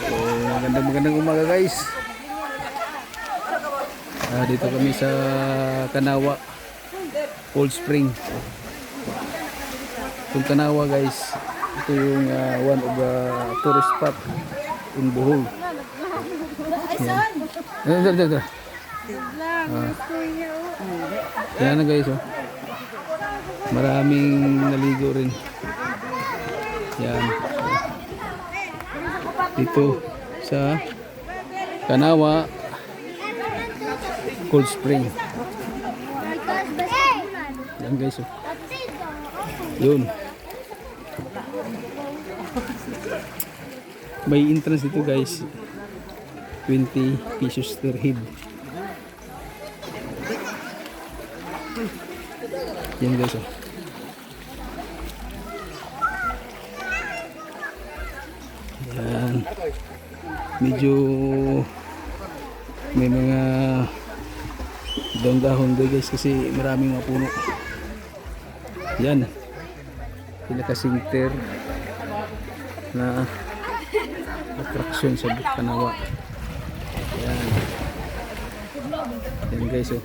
So, magandang umaga guys. Dito kami sa Kanawa Cold Spring. Itong Kanawa guys, ito yung one of the tourist spot in Bohol. Yan na guys, oh. Maraming naligo rin. Yan. Dito sa Kanawa Cold Spring. Yan guys, oh. Yun. May entrance dito guys, 20 pesos per head. Yan guys, oh. Yan. Medyo may mga dahon doon guys kasi maraming mga puno. Yan. Pinaka-center na attraction sa Kanawa. Yan. Yan guys, oh.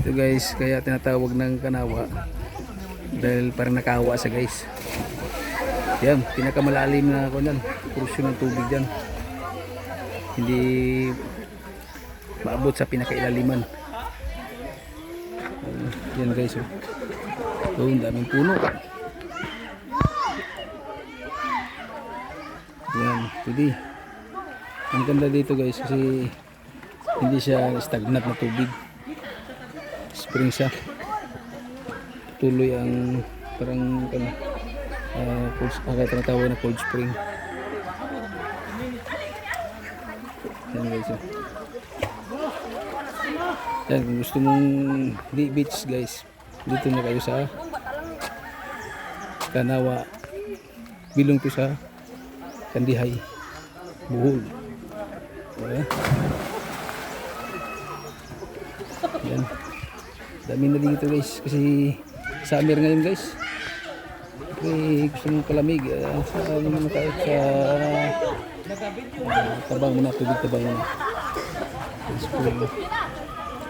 Ito guys, kaya tinatawag ng Kanawa dahil parang nakawa sa guys. Yan, pinakamalalim na kunan, porsyon ng tubig diyan. Hindi maabot sa pinakailaliman. Yan guys, oh. Doon daming puno. Yan, pwede. Ang ganda dito guys kasi hindi siya stagnant na tubig. Spring siya. Tuloy ang parang tinatawag na cold spring. Yan guys, oh. Yan, kung gusto mong beach guys, dito na kayo sa Kanawa. Bilong to sa Kandihay, Bohol. Yan. Dami na dito guys kasi summer ngayon guys. Okay, gusto mong palamig sa naman tayo sa tabang muna, tubig tabang muna.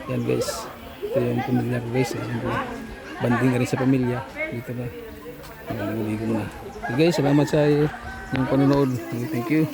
Yan guys, ito yung pamilya ko guys. Banding ka rin sa pamilya dito na. Naligo muna. Okay guys, salamat sa yung panonood. Thank you.